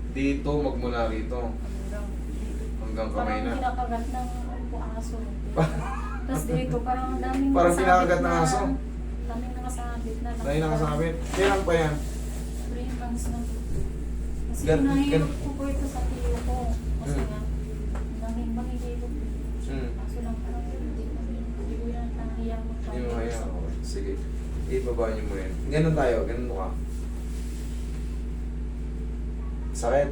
Dito, magmula rito. Hanggang kamay Parang na. kinakagat ng aso. Tapos dito, parang daming Parang nakasabit kinakagat ng na- aso. Daming nakasabit na. Dahil nakasabit. Kailan pa yan? 3 months na. Kasi Gan- nahihilot gan- ko po ito sa tiyo ko. Kasi Hmm. nga, manghihilot. Kaso lang parang hindi ko yan nahiyang Hindi mo kaya. Okay. Sige. Ibaba niyo mo yan. Ganun tayo. Ganun ka. Sakit.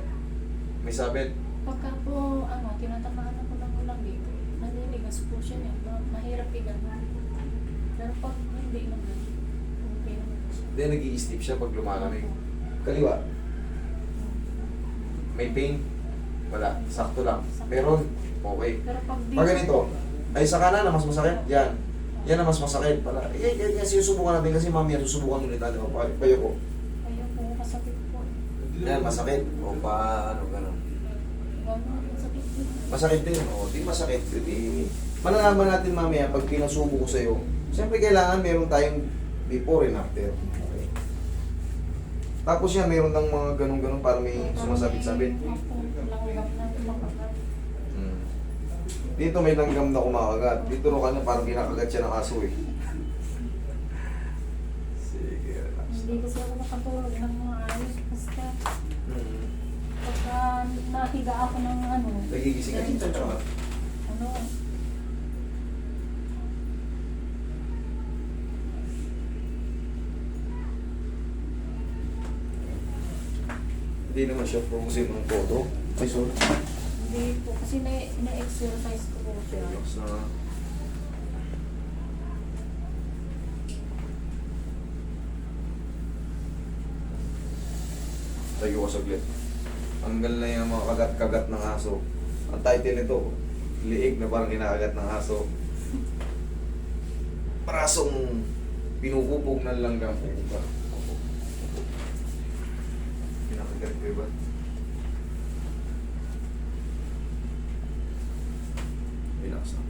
May sabit. Pagka po, tinatamaan ako ng ulang dito, naniligas po siya niya. Mahirap i-gano'n. Pero pag hindi naman, okay naman siya. Then nag-i-steep siya pag lumalamig. Kaliwa. May pain? Wala. Sakto lang. Meron. Okay. Pero pag dito, Pag ganito, ay sa kanan na mas masakit. Yan. Yan na mas masakit pala. Yan sinusubukan natin kasi mamaya susubukan ulit natin. Payo ko. ayaw po, masakit po. Yan, masakit. O paano, gano'n. Gano'n, masakit po. Masakit din. O, di masakit. Di, malalaman natin mamaya pag pinasubo ko sa'yo. Siyempre kailangan meron tayong before and after. Okay. Tapos yan, meron ng mga ganun-ganun para may sumasabit-sabit. Opo, langgam na kumakagat. Hmm. Dito may langgam na kumakagat. Dito ro kanya parang kinakagat siya ng aso eh. Sige, relax. Hindi kasi ako nakatulog ng mga ayos. Basta, Hmm. pagka nahiga ako ng Nagigising ka dito, tsaka. ano, Hindi naman siya frozen ng todo. Ay, sorry. hindi po, kasi na-exercise ko po siya. Relax na. Tayo ko saglit. Tanggal na yung mga kagat-kagat ng aso. Ang title nito, liig na parang kinakagat ng aso. Parasong pinupupog ng langgam. Kinakagat ko ba? Relax na.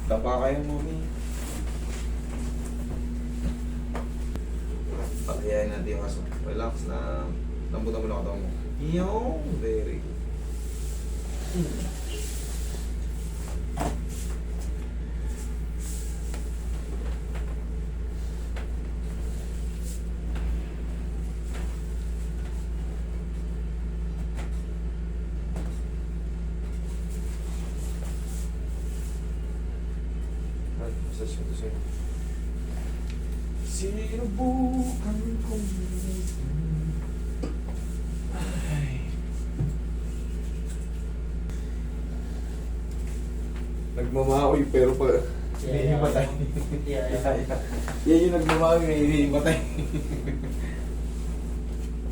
Tapa kayo, mami. Patayain natin yung aso. Relax na. Lambutan mo lang katawan mo. Yo, very good. Ay, massage mo to sa'yo. Sinubukan kong ay. Nagmamaoy pero pa hinihimatay. Yan yung nagmamaoy na hinihimatay.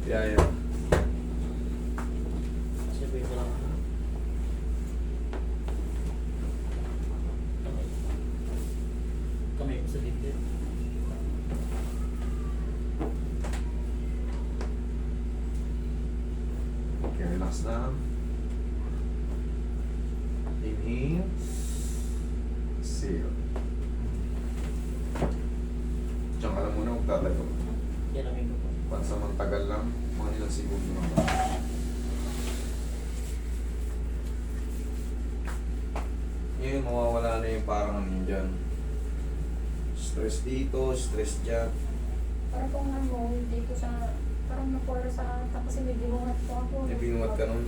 Yeah. Sabihin ko lang. Kamay ko sa dibdib. Okay, relax na. Inhale. Exhale. Diyan ka lang muna, huwag tatayo. Yan ang ko po. Pansamantagal lang, mga ilang segundo lang. Ngayon, mawawala na yung parang ano yun dyan. Stress dito, stress dyan. Parang kung dito sa, parang napura sa ata kasi may binungat po ako. May binungat ka nun?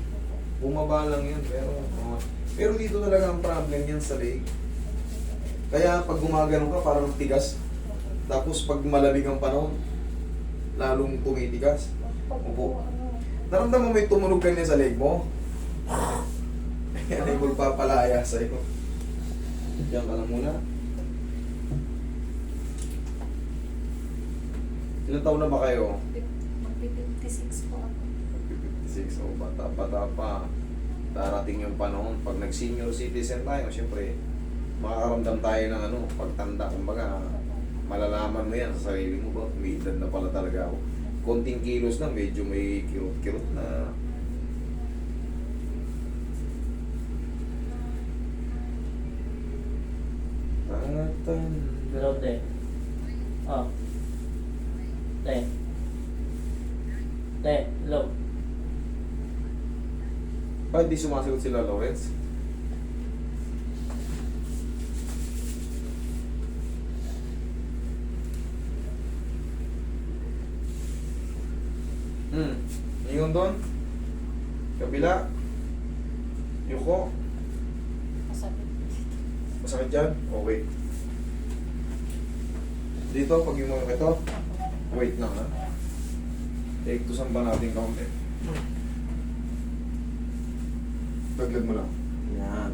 Bumaba lang yun, pero dito talaga ang problem yan sa leg. Kaya pag gumagano ka, parang tigas. Tapos pag malamig ang panahon, lalong tumitigas. Upo. Naramdaman mo may tumunog ka niya sa leg mo? Yan ay magpapalaya sa'yo. Diyan ka lang muna. Ilan taon na ba kayo? Magpi-56 po ako. 56, o bata-bata pa. Darating yung panahon. Pag nag-senior citizen tayo, syempre, makakaramdam tayo ng pagtanda. Kumbaga, malalaman mo yan sa sarili mo ba? May edad na pala talaga ako. Konting kilos na, medyo may kirot-kirot na. Pero te. Ah. Te. Te, hello. Bakit di sumasagot sila, Lawrence? Ingon doon. Kabila. Yuko. Masakit. Masakit dyan? Okay. Dito, pag yung mga ito, wait lang ha. Take to samba natin kaunti. Daglag mo lang. Yan.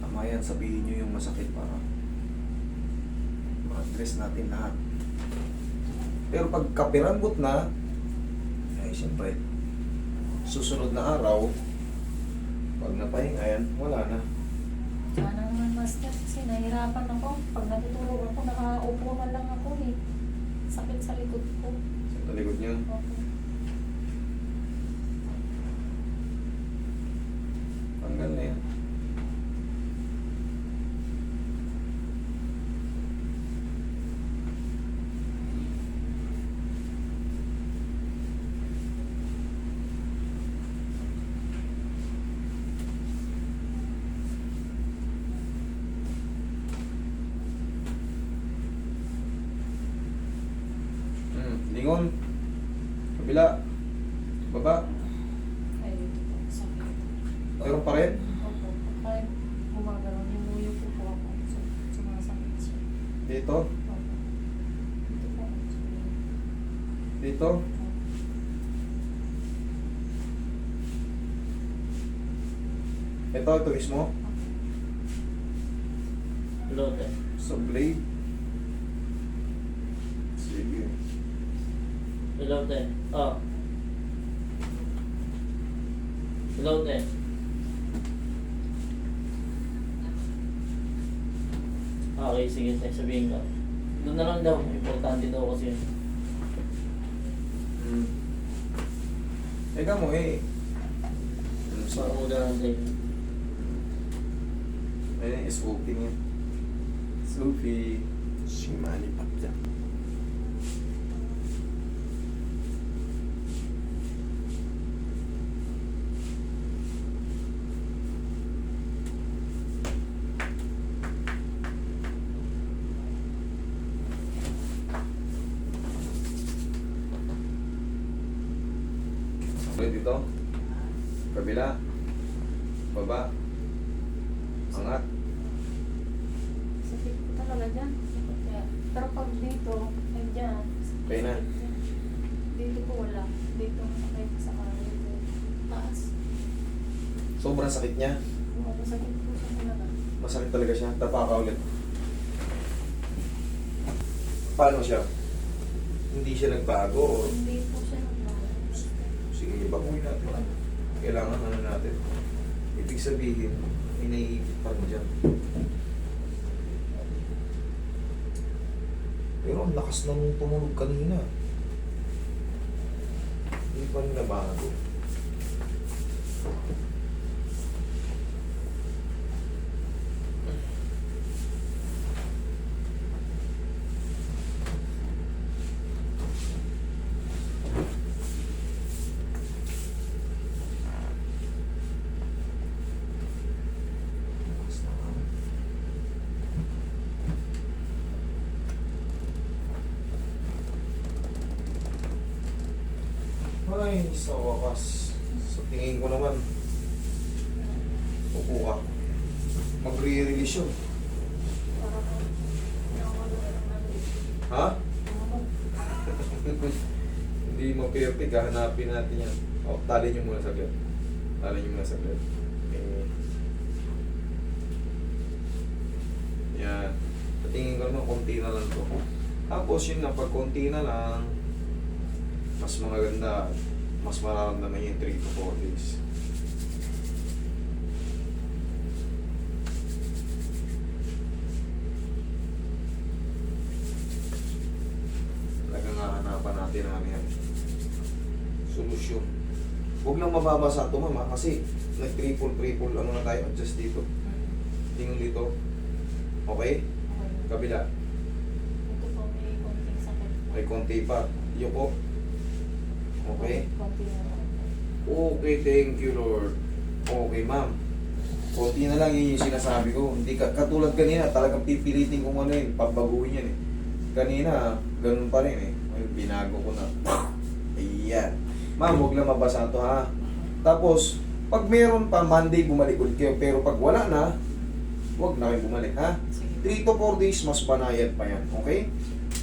Tama yan, sabihin nyo yung masakit para ma-address natin lahat. Pero pag kapirambot na, ay siyempre, susunod na araw, pag napahinga yan, wala na. Sana naman, master, kasi nahirapan ako. Pag natutulog ako, nakaupo na lang ako eh. Sakit sa likod ko. Sa talikod nyo. Okay. Tanggal na yan. Lingon. Kabila. Baba. Ay, dito po. Sakit. Meron pa rin. Opo. Kahit gumagano'n, nimuyo po po ako. So, sumasakit siya. Dito. Opo. Dito po. Dito. Ito mismo. Hello, te. Sa blade. Sige. Hello, te. Oh. Hello, te. Okay, sige, te. Sabihin ka. Doon na lang daw. Importante daw kasi yun. Teka mo eh. Sa una lang tayo. Ayun, SOP niya. Sloopy. Shimani Papja. Okay, dito. Kabila. Baba. Angat. Sakit po talaga dyan. Kaya, pero pag dito, ay dyan. Okay na. Dito po wala. Dito sakit sa dito. Taas. Sobrang sakit niya. Oo, masakit po siya talaga. Masakit talaga siya. Tapa ka ulit. Paano siya? Hindi siya nagbago or Hindi po siya nagbago. sige, baguhin natin. Kailangan ano natin. Ibig sabihin, may naiipit pa rin dyan. Pero ang lakas nang tumunog kanina. Hindi pa rin nabago. Lakas na nga. Ay, sa wakas. Sa tingin ko naman, upo ka. Magre-release yun. Para po. Ha? Hindi mo perfect, hahanapin natin yan. O, tali nyo muna saglit. Tali nyo muna saglit. Okay. Yan. Patingin ko naman, konti na lang to. Tapos yun na, pag konti na lang, mas maganda, mas mararamdaman yung 3 to 4 days. Talagang hahanapan natin ang yan. Solusyon. Huwag lang mababasa ito, mama, kasi nag-triple ano na tayo, adjust dito. Tingin dito. Okay? Okay. Kabila. Ito po, may konting sakit. May konti pa. Yuko. Okay? Konti na lang. Okay, thank you Lord. Okay ma'am. Konti na lang yun yung sinasabi ko. Hindi ka, katulad kanina, talagang pipilitin kung ano yun, pabaguhin yan eh. Kanina, ganun pa rin eh. Ay, binago ko na. Ayan. Ma'am, huwag lang mabasa to ha. Tapos, pag meron pa, Monday bumalik ulit kayo. Pero pag wala na, huwag na kayo bumalik ha. Sige. 3 to 4 days, mas banayad pa yan. Okay?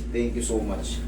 Thank you so much.